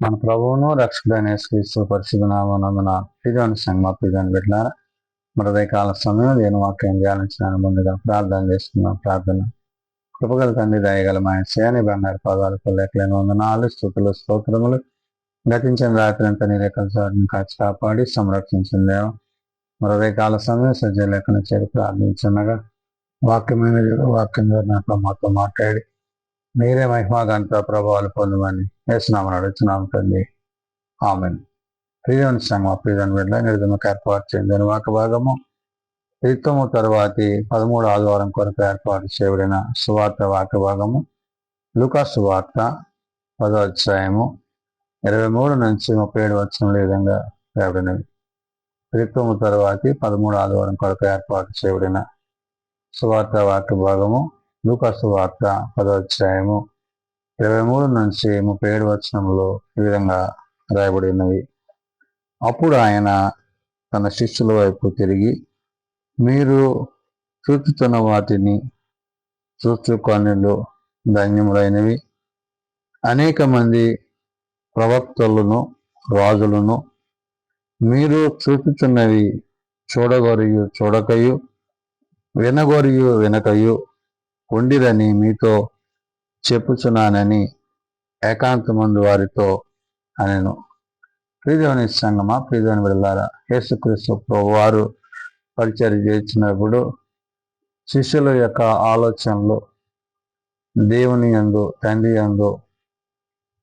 మన ప్రభువును రక్షకుడైన యేసుక్రీస్తు పరిశుద్ధ నామమున ప్రియమైన సంగమా ప్రియమైన బిడ్డలారా, మరి కాల సమయం నేను వాక్యం ధ్యానించిన ముందుగా ప్రార్థన చేస్తున్నాం. ప్రార్థన. కృపగల తండ్రి, దయగల మా యేసయ్య, బంగారు పాదాలకు లెక్కలేని వందనాలు, స్తుతులు, స్తోత్రములు. గతించిన రాత్రి అంతా నీ రెక్కల చాటును కాచి కాపాడి సంరక్షించిందేమో మరి కాల సమయం సజ్జ లెక్కన చేరి ప్రార్థించనగా వాక్యమైన వాక్యం ద్వారా నాకు మాతో మాట్లాడి మీరే మహిమాగంత ప్రభావాలు పొందమని వేస్తున్నామని అడుగుతున్నాం తండ్రి. ఆమెన్. ప్రియని సంగమ ప్రియని వెళ్ళ నిర్గమకు ఏర్పాటు చెందిన వాక భాగము రిక్తము తరువాతి 13 ఆదివారం కొరకు ఏర్పాటు చేయబడిన సువార్త వాక్య భాగము లూకా సువార్త 10వ అధ్యాయము 23 నుంచి 37 వచనముల విధంగా రాయబడినవి. రిక్తము తరువాతి 13 ఆదివారం కొరకు ఏర్పాటు చేయబడిన సువార్త వాక్య భాగము లూకా సువార్త 10వ అధ్యాయము 23 నుంచి 37 వచనములు ఈ విధంగా రాయబడినవి. అప్పుడు ఆయన తన శిష్యుల వైపు తిరిగి, మీరు చూచుతున్న వాటిని చూచుకొనులు ధన్యములైనవి. అనేక మంది ప్రవక్తలను రాజులను మీరు చూచుచున్నవి చూడగొరియు చూడకయు వినగొరియు వినకయు ఉండిరని మీతో చెప్పుచున్నానని ఏకాంతమందు వారితో అనెను. ప్రియదేవుని సంగమా ప్రియదేవుని బిడ్డలారా, యేసుక్రీస్తు ప్రభువారు పరిచర్య చేసినప్పుడు శిష్యుల యొక్క ఆలోచనలు దేవుని యందు, తండ్రి యందు,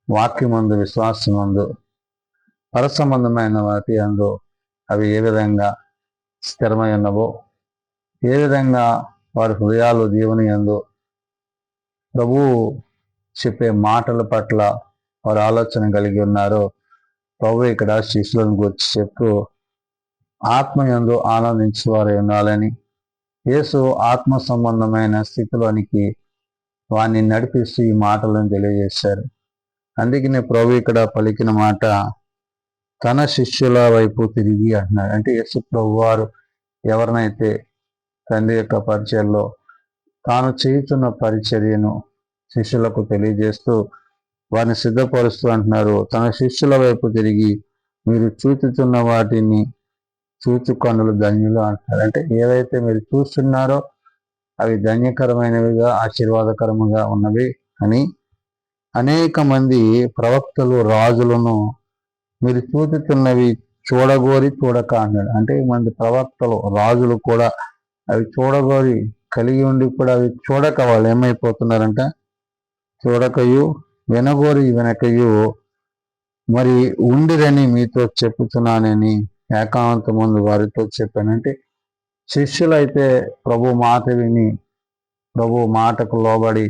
వాక్యమందు, విశ్వాసమందు, పరసంబంధమైన వాటి యందు అవి ఏ విధంగా స్థిరమై ఉన్నవో, ఏ విధంగా వారి హృదయాలు దేవుని యందు ప్రభువు చెప్పే మాటల పట్ల వారు ఆలోచన కలిగి ఉన్నారో ప్రభు ఇక్కడ శిష్యులను గురించి చెప్తూ ఆత్మయందు ఆనందించి వారు ఉండాలని, యేసు ఆత్మ సంబంధమైన స్థితిలోనికి వారిని నడిపిస్తూ ఈ మాటలను తెలియజేశారు. అందుకనే ప్రభు ఇక్కడ పలికిన మాట తన శిష్యుల వైపు తిరిగి అంటున్నారు. అంటే యేసు ప్రభు వారు ఎవరినైతే తండ్రి యొక్క పరిచర్యలో తాను చేయుతున్న పరిచర్యను శిష్యులకు తెలియజేస్తూ వారిని సిద్ధపరుస్తూ అంటున్నారు, తన శిష్యుల వైపు తిరిగి మీరు చూచుతున్న వాటిని చూచుకొనులు ధన్యులు అంటున్నారు. అంటే ఏవైతే మీరు చూస్తున్నారో అవి ధన్యకరమైనవిగా, ఆశీర్వాదకరముగా ఉన్నవి అని. అనేక మంది ప్రవక్తలు రాజులను మీరు చూచుతున్నవి చూడగోరి చూడక అన్నాడు. అంటే మంది ప్రవక్తలు రాజులు కూడా అవి చూడగోరి కలిగి ఉండి కూడా అవి చూడక వాళ్ళు ఏమైపోతున్నారంట, చూడకయు వినగోరి వినకయు మరి ఉండిరని మీతో చెప్పుతున్నానని ఏకాంత ముందు వారితో చెప్పానంటే శిష్యులైతే ప్రభు మాట విని ప్రభు మాటకు లోబడి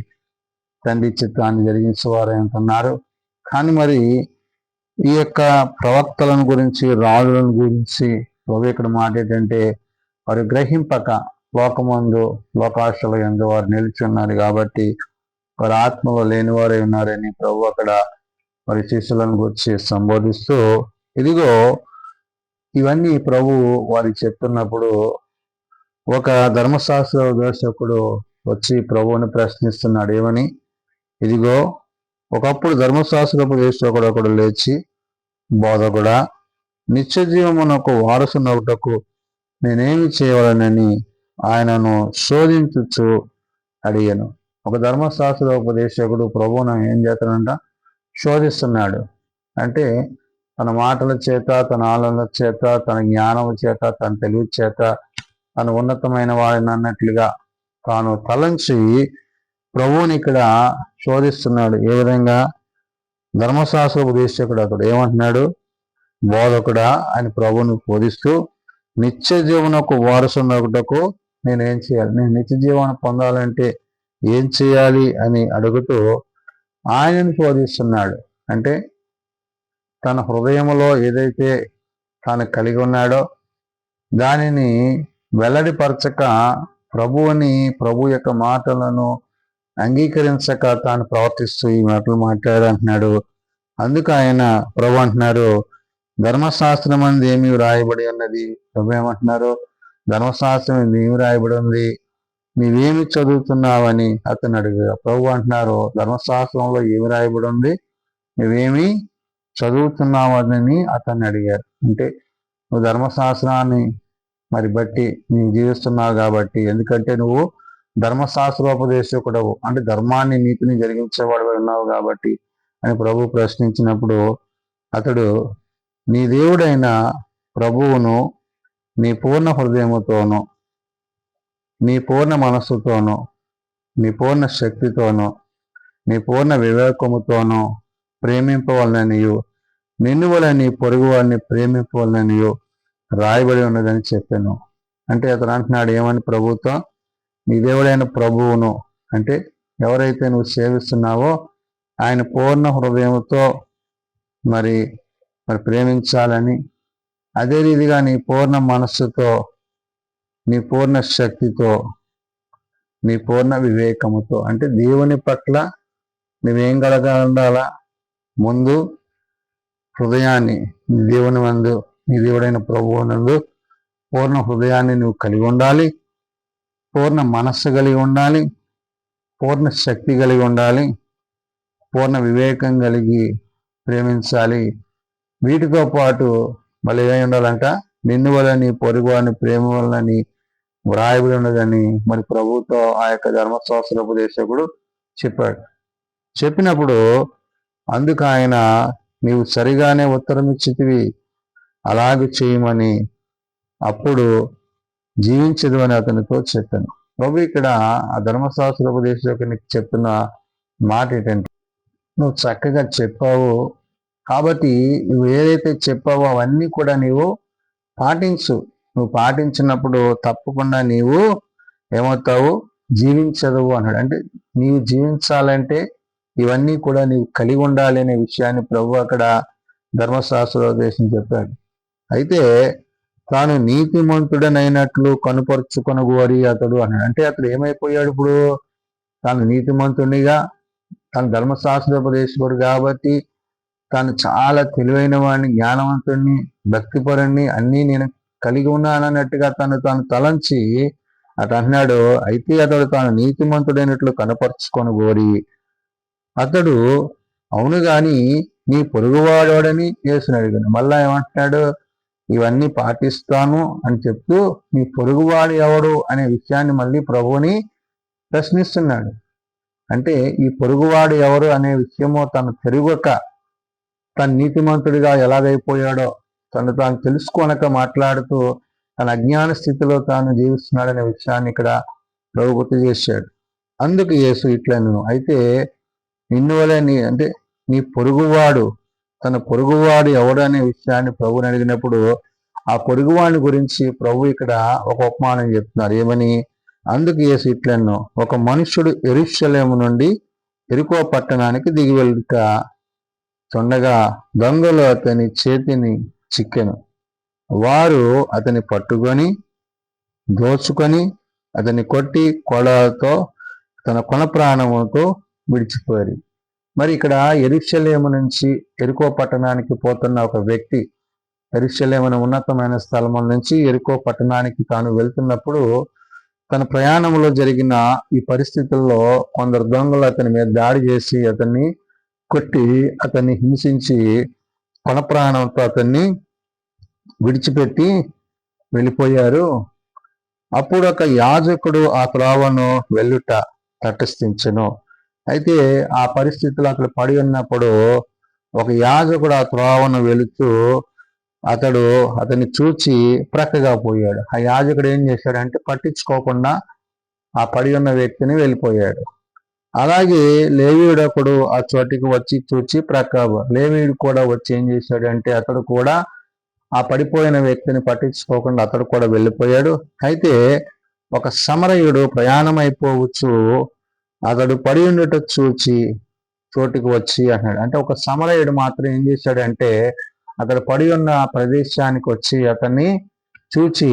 తండ్రి చిత్తాన్ని జరిగించేవారు అంటున్నారు. కానీ మరి ఈ యొక్క ప్రవక్తలను గురించి, రాజులను గురించి ప్రభు ఇక్కడ మాట ఏంటంటే వారు గ్రహింపక లోకమందు లోకాశల యందు వారు నిలిచి ఉన్నారు కాబట్టి వారి ఆత్మలో లేనివారై ఉన్నారని ప్రభు అక్కడ వారి శిష్యులను గురించి సంబోధిస్తూ, ఇదిగో ఇవన్నీ ప్రభు వారికి చెప్తున్నప్పుడు ఒక ధర్మశాస్త్ర దర్శకుడు వచ్చి ప్రభువుని ప్రశ్నిస్తున్నాడు. ఏమని? ఇదిగో ఒకప్పుడు ధర్మశాస్త్రోపదేశకుడు ఒకడు లేచి, బోధకుడా, నిత్య జీవమునకు వారసునొకటకు నేనేమి చేయవలనని ఆయనను శోధించుచు అడిగాను. ఒక ధర్మశాస్త్రోపదేశకుడు ప్రభువును ఏం చేస్తాడంట? శోధిస్తున్నాడు. అంటే తన మాటల చేత, తన ఆలోచన చేత, తన జ్ఞానం చేత, తన తెలివి చేత, తన ఉన్నతమైన వాడిని అన్నట్లుగా తాను తలంచి ప్రభువుని ఇక్కడ శోధిస్తున్నాడు. ఏ విధంగా? ధర్మశాస్త్ర ఉపదేశకుడు అతడు ఏమంటున్నాడు? బోధకుడా అని ప్రభువుని బోధిస్తూ నిత్య జీవనకు వారసునొకటకు నేనేం చేయాలి, నేను నిత్య జీవనం పొందాలంటే ఏం చేయాలి అని అడుగుతూ ఆయనను శోధిస్తున్నాడు. అంటే తన హృదయంలో ఏదైతే తాను కలిగి ఉన్నాడో దానిని వెల్లడిపరచక ప్రభు యొక్క మాటలను అంగీకరించక తాను ప్రవర్తిస్తూ ఈ మాటలు మాట్లాడంటున్నాడు. అందుకు ఆయన ప్రభు అంటున్నారు, ధర్మశాస్త్రం అందు ఏమి వ్రాయబడి ఉన్నది? ప్రభు ఏమంటున్నారు? ధర్మశాస్త్రం ఏమి రాయబడి ఉంది, నీవేమి చదువుతున్నావని అతను అడిగారు. ప్రభు అంటున్నారు, ధర్మశాస్త్రంలో ఏమి రాయబడి ఉంది, నువ్వేమి చదువుతున్నావని అతన్ని అడిగారు. అంటే నువ్వు ధర్మశాస్త్రాన్ని మరి బట్టి నీవు జీవిస్తున్నావు కాబట్టి, ఎందుకంటే నువ్వు ధర్మశాస్త్రోపదేశకుడవు, అంటే ధర్మాన్ని నీతిని జరిగించేవాడు ఉన్నావు కాబట్టి అని ప్రభు ప్రశ్నించినప్పుడు అతడు నీ దేవుడైన ప్రభువును నీ పూర్ణ హృదయముతోనూ, నీ పూర్ణ మనస్సుతోనూ, నీ పూర్ణ శక్తితోనూ, నీ పూర్ణ వివేకముతోనూ ప్రేమింపవలననియు, నిన్ను వలె నీ పొరుగు వారిని ప్రేమింపవలననియు రాయబడి ఉన్నదని చెప్పాను. అంటే అతను అంటున్నాడు ఏమని ప్రభుతో, నీ దేవుడైన ప్రభువును, అంటే ఎవరైతే నువ్వు సేవిస్తున్నావో ఆయన పూర్ణ హృదయంతో మరి ప్రేమించాలని, అదే రీతిగా నీ పూర్ణ మనస్సుతో, నీ పూర్ణ శక్తితో, నీ పూర్ణ వివేకముతో, అంటే దేవుని పట్ల నువ్వేం కలగా ఉండాలా, ముందు హృదయాన్ని నీ దేవుని మందు, నీ దేవుడైన ప్రభువు నందు పూర్ణ హృదయాన్ని నువ్వు కలిగి ఉండాలి, పూర్ణ మనస్సు కలిగి ఉండాలి, పూర్ణ శక్తి కలిగి ఉండాలి, పూర్ణ వివేకం కలిగి ప్రేమించాలి. వీటితో పాటు మళ్ళీ ఏమై ఉండాలంట, నిన్ను వల్ల నీ పొరుగు వారిని ప్రేమ వలన నీ వ్రాయబడి ఉన్నదని మరి ప్రభుతో ఆ యొక్క ధర్మశాస్త్ర ఉపదేశకుడు చెప్పాడు. చెప్పినప్పుడు అందుకు ఆయన నీవు సరిగానే ఉత్తరం ఇచ్చితివి, అలాగే చేయమని అప్పుడు జీవించదు అని అతనితో చెప్పాను. ప్రభు ఇక్కడ ఆ ధర్మశాస్త్ర ఉపదేశకునికి చెప్తున్న మాట ఏంటంటే, నువ్వు చక్కగా చెప్పావు కాబట్టి నువ్వు ఏదైతే చెప్పావో అవన్నీ కూడా నీవు పాటించు. నువ్వు పాటించినప్పుడు తప్పకుండా నీవు ఏమవుతావు, జీవించదవు అన్నాడు. అంటే నీవు జీవించాలంటే ఇవన్నీ కూడా నీవు కలిగి ఉండాలి అనే విషయాన్ని ప్రభు అక్కడ ధర్మశాస్త్రోపదేశం చెప్పాడు. అయితే తాను నీతిమంతుడనైనట్లు కనుపరుచుకొనగోరి అతడు అన్నాడు. అంటే అతడు ఏమైపోయాడు, ఇప్పుడు తాను నీతిమంతుడిగా, తాను ధర్మశాస్త్రోపదేశకుడు కాబట్టి తాను చాలా తెలివైన వాడిని, జ్ఞానవంతుడిని, భక్తిపరుణ్ణి, అన్నీ నేను కలిగి ఉన్నానన్నట్టుగా తాను తలంచి అటు అన్నాడు. అయితే అతడు తాను నీతిమంతుడైనట్లు కనపరుచుకొని కోరి అతడు అవును గాని నీ పొరుగువాడని యేసుని అడిగాను. మళ్ళా ఏమంటున్నాడు, ఇవన్నీ పాటిస్తాను అని చెప్తూ నీ పొరుగువాడు ఎవడు అనే విషయాన్ని మళ్ళీ ప్రభువుని ప్రశ్నిస్తున్నాడు. అంటే ఈ పొరుగువాడు ఎవరు అనే విషయము తను తిరగక, తను నీతిమంతుడిగా ఎలాగైపోయాడో తాను తెలుసుకోనక మాట్లాడుతూ తన అజ్ఞాన స్థితిలో తాను జీవిస్తున్నాడనే విషయాన్ని ఇక్కడ ప్రభు గుర్తు చేశాడు. అందుకు యేసు ఇట్లను, అయితే నిన్ను వలె అంటే నీ పొరుగువాడు, తన పొరుగువాడు ఎవడు అనే విషయాన్ని ప్రభుని అడిగినప్పుడు ఆ పొరుగువాడిని గురించి ప్రభు ఇక్కడ ఒక ఉపమానం చెప్తున్నారు. ఏమని, అందుకు యేసు ఇట్లను, ఒక మనుష్యుడు యెరూషలేము నుండి యెరికో పట్టణానికి దిగి వెళ్తా చుండగా దొంగలు అతని చేతిని చిక్కెను. వారు అతని పట్టుకొని దోచుకొని అతన్ని కొట్టి కొడతో తన కొన ప్రాణముతో విడిచిపోయారు. మరి ఇక్కడ యెరూషలేము నుంచి యెరికో పట్టణానికి పోతున్న ఒక వ్యక్తి, యెరూషలేము ఉన్నతమైన స్థలముల నుంచి యెరికో పట్టణానికి తాను వెళ్తున్నప్పుడు తన ప్రయాణంలో జరిగిన ఈ పరిస్థితుల్లో కొందరు దొంగలు అతని మీద దాడి చేసి అతన్ని కొట్టి అతన్ని హింసించి కొన ప్రాణంతో అతన్ని విడిచిపెట్టి వెళ్ళిపోయారు. అప్పుడు ఒక యాజకుడు ఆ త్రోవను వెళ్ళుట తటస్థించెను. అయితే ఆ పరిస్థితులు అక్కడ పడి ఉన్నప్పుడు ఒక యాజకుడు ఆ త్రోవను వెళుతూ అతన్ని చూచి ప్రక్కగా పోయాడు. ఆ యాజకుడు ఏం చేశాడంటే పట్టించుకోకుండా ఆ పడి ఉన్న వ్యక్తిని వెళ్ళిపోయాడు. అలాగే లేవీయుడొకడు ఆ చోటికి వచ్చి చూచి లేవీయుడు కూడా వచ్చి ఏం చేశాడంటే అతడు కూడా ఆ పడిపోయిన వ్యక్తిని పట్టించుకోకుండా అతడు కూడా వెళ్ళిపోయాడు. అయితే ఒక సమరయుడు ప్రయాణం అయిపోవచ్చు అతడు పడి ఉండట చూచి చోటికి వచ్చి అన్నాడు. అంటే ఒక సమరయుడు మాత్రం ఏం చేశాడంటే అతడు పడి ఉన్న ప్రదేశానికి వచ్చి అతన్ని చూచి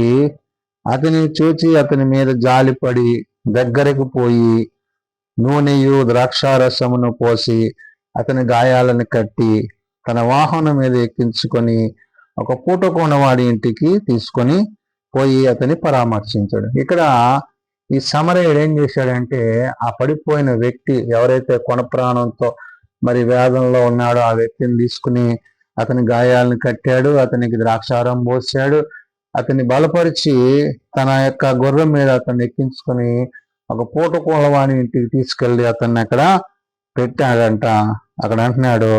అతని మీద జాలిపడి దగ్గరకు పోయి నూనెయు ద్రాక్షారసమును పోసి అతని గాయాలను కట్టి తన వాహనం మీద ఎక్కించుకొని ఒక పూటకోనవాడి ఇంటికి తీసుకొని పోయి అతన్ని పరామర్శించాడు. ఇక్కడ ఈ సమరయుడు ఏం చేశాడంటే ఆ పడిపోయిన వ్యక్తి ఎవరైతే కొన ప్రాణంతో మరి వేదంలో ఉన్నాడో ఆ వ్యక్తిని తీసుకుని అతని గాయాలను కట్టాడు, అతనికి ద్రాక్షారం పోసాడు, అతన్ని బలపరిచి తన యొక్క గుర్రం మీద అతన్ని ఎక్కించుకొని ఒక పూటకోలవాని ఇంటికి తీసుకెళ్లి అతన్ని అక్కడ పెట్టాడంట. అక్కడ అంటున్నాడు,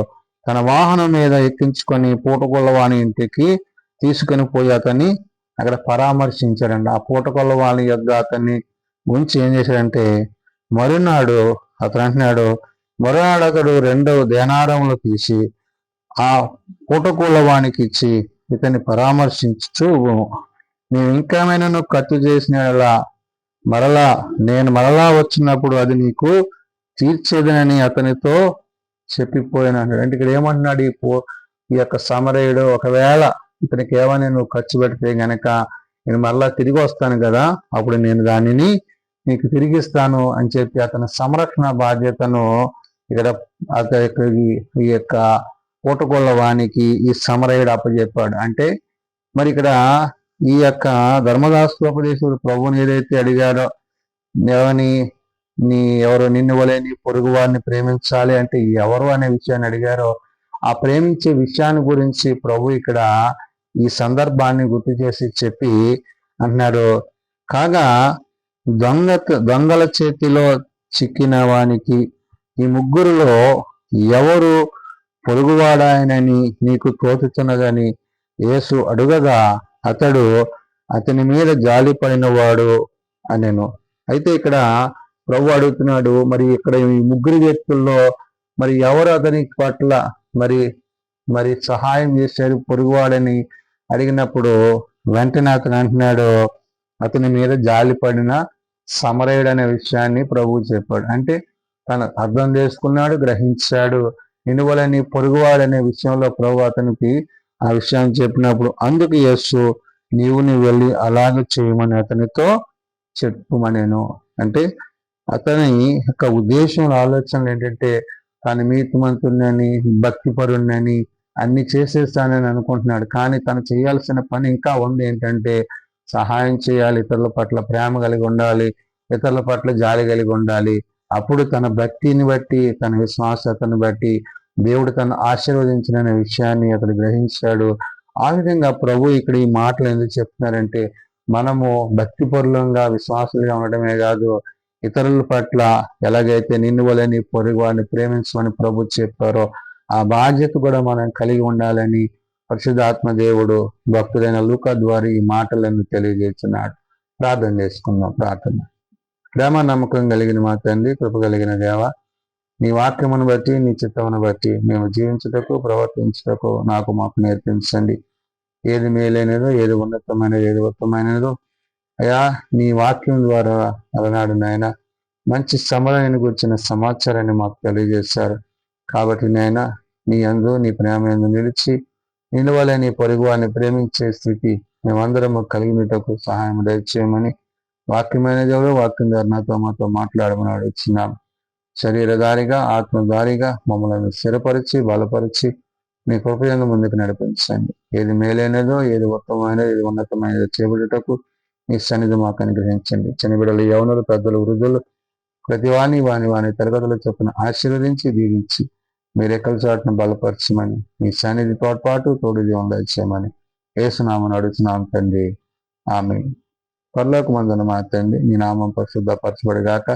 తన వాహనం మీద ఎక్కించుకొని పూటకోలవాని ఇంటికి తీసుకొని పోయి అతన్ని అక్కడ పరామర్శించాడంట. ఆ పూటకోలవాని యొక్క అతన్ని గురించి ఏం చేశాడంటే, మరునాడు అతను అంటున్నాడు, మరునాడు అతడు 2 దేనారములు తీసి ఆ పూటకోలవానికి ఇచ్చి ఇతన్ని పరామర్శించు, నేను ఇంకేమైనా ఖర్చు చేసిన నేను మరలా వచ్చినప్పుడు అది నీకు తీర్చేదనని అతనితో చెప్పిపోయినాడు. అంటే ఇక్కడ ఏమంటున్నాడు, ఈ యొక్క సమరయుడు, ఒకవేళ ఇతనికి ఏమైనా నువ్వు ఖర్చు పెడితే గనక నేను మరలా తిరిగి వస్తాను కదా, అప్పుడు నేను దానిని నీకు తిరిగిస్తాను అని చెప్పి అతని సంరక్షణ బాధ్యతను ఇక్కడ అతనికి ఈ యొక్క పూటకోళ్ళ వానికి ఈ సమరయుడు అప్పచెప్పాడు. అంటే మరి ఇక్కడ ఈ యొక్క ధర్మదాసోపదేశుడు ప్రభువుని ఏదైతే అడిగారో, ఎవరు నిన్ను వలె నీ పొరుగు వారిని ప్రేమించాలి అంటే ఎవరు అనే విషయాన్ని అడిగారో, ఆ ప్రేమించే విషయాన్ని గురించి ప్రభు ఇక్కడ ఈ సందర్భాన్ని గుర్తు చేసి చెప్పి అంటున్నాడు, కాగా దొంగల చేతిలో చిక్కిన వానికి ఈ ముగ్గురులో ఎవరు పొరుగువాడాయనని నీకు తోచుతున్నదని యేసు అడుగగా అతడు అతని మీద జాలి పడినవాడు అనెను. అయితే ఇక్కడ ప్రభు అడుగుతున్నాడు, మరి ఇక్కడ ఈ ముగ్గురు వ్యక్తుల్లో మరి ఎవరు అతని పట్ల మరి సహాయం చేశారు పొరుగువాడని అడిగినప్పుడు వెంటనే అతను అంటున్నాడు, అతని మీద జాలి పడిన సమరయుడు అనే విషయాన్ని ప్రభువు చెప్పాడు. అంటే తను అర్థం చేసుకున్నాడు, గ్రహించాడు. నిన్నువలని పొరుగువాడనే విషయంలో ప్రభు అతనికి ఆ విషయాన్ని చెప్పినప్పుడు అందుకు యేసు నీవు వెళ్ళి అలాగే చేయమని అతనితో చెప్పుమనేను. అంటే అతని యొక్క ఉద్దేశం, ఆలోచనలు ఏంటంటే తాను నీతిమంతుడినని, భక్తిపరుణ్ణని అన్ని చేసేస్తానని అనుకుంటున్నాడు. కానీ తను చేయాల్సిన పని ఇంకా ఉంది. ఏంటంటే సహాయం చేయాలి, ఇతరుల పట్ల ప్రేమ కలిగి ఉండాలి, ఇతరుల పట్ల జాలి కలిగి ఉండాలి. అప్పుడు తన భక్తిని బట్టి, తన విశ్వాసతను బట్టి దేవుడు తను ఆశీర్వదించిన విషయాన్ని అతడు గ్రహించాడు. ఆ విధంగా ప్రభు ఇక్కడ ఈ మాటలు ఎందుకు చెప్తున్నారంటే, మనము భక్తిపరులంగా విశ్వాసులుగా ఉండటమే కాదు, ఇతరుల పట్ల ఎలాగైతే నిన్ను వలె నీ పొరుగు వారిని ప్రేమించమని ప్రభు చెప్పారో ఆ బాధ్యత కూడా మనం కలిగి ఉండాలని పరిశుద్ధాత్మ దేవుడు భక్తుడైన లూకా ద్వారా ఈ మాటలను తెలియజేస్తున్నాడు. ప్రార్థన చేసుకుందాం. ప్రార్థన. ప్రేమ నమ్మకం కలిగిన మా తండ్రి, కృప కలిగిన దేవ, నీ వాక్యమును బట్టి, నీ చిత్తమును బట్టి మేము జీవించుటకు, ప్రవర్తించుటకు మాకు నేర్పించండి. ఏది మేలైనదో, ఏది ఉన్నతమైనదో, ఏది ఉత్తమైనదో అయా నీ వాక్యం ద్వారా అలనాడు నాయన మంచి సమరాన్ని గురించిన సమాచారాన్ని మాకు తెలియజేశారు. కాబట్టి నాయన నీ యందు, నీ ప్రేమ యందు నిలిచి నిన్ను వలె నీ పొరుగు వారిని ప్రేమించే స్థితి మేమందరం కలిగినటకు సహాయం దయచేయమని వాక్యమైన దేవుడు వాక్యం ద్వారా మాతో మాట్లాడమని అడుగుతున్నాం. శరీరధారిగా, ఆత్మధారిగా మమ్మల్ని స్థిరపరిచి, బలపరిచి నీ కృపయందు ముందుకు నడిపించండి. ఏది మేలైనదో, ఏది ఉత్తమమైనదో, ఏది ఉన్నతమైనదో చేపట్టుటకు నీ సన్నిధి మాకు అనుగ్రహించండి. చిన్నబిడ్డలు, యవనులు, పెద్దలు, వృద్ధులు ప్రతి వాని తరగతులు చొప్పున ఆశీర్వదించి దీవించి మీరు ఎక్కల చాటును బలపరచమని, మీ సన్నిధి తోడు దయచేయమని యేసునామమున అడుగుతున్నాం తండ్రి. ఆమేన్. పరలోకమందున్న మా తండ్రి, నీ నామం పరిశుద్ధపరచబడుగాక,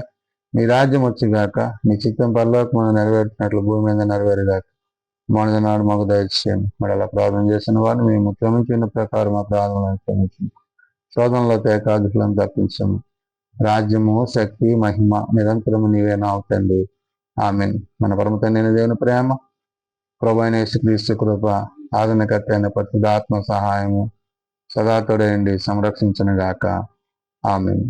నీ రాజ్యం వచ్చుగాక, నీ చిత్తం పరలోకమందు నెరవేర్చినట్లు భూమి మీద నెరవేరుగాక. నాడు మాకు దయచేయండి. మరి అలా ప్రార్థన చేసిన వారిని మేము క్షమించిన ప్రకారం మా ప్రార్థనలను క్షమించండి. శోధనలో ఏకాదులను తప్పించము. రాజ్యము, శక్తి, మహిమ నిరంతరము నీవే అవుతండి. ఆమేన్. మన పరమ తండ్రి దేవుని ప్రేమ, ప్రభువైన యేసుక్రీస్తు కృప, ఆదరణకర్త అయిన పరిశుద్ధాత్మ సహాయము సదా తోడేయండి, సంరక్షించును గాక. ఆమేన్.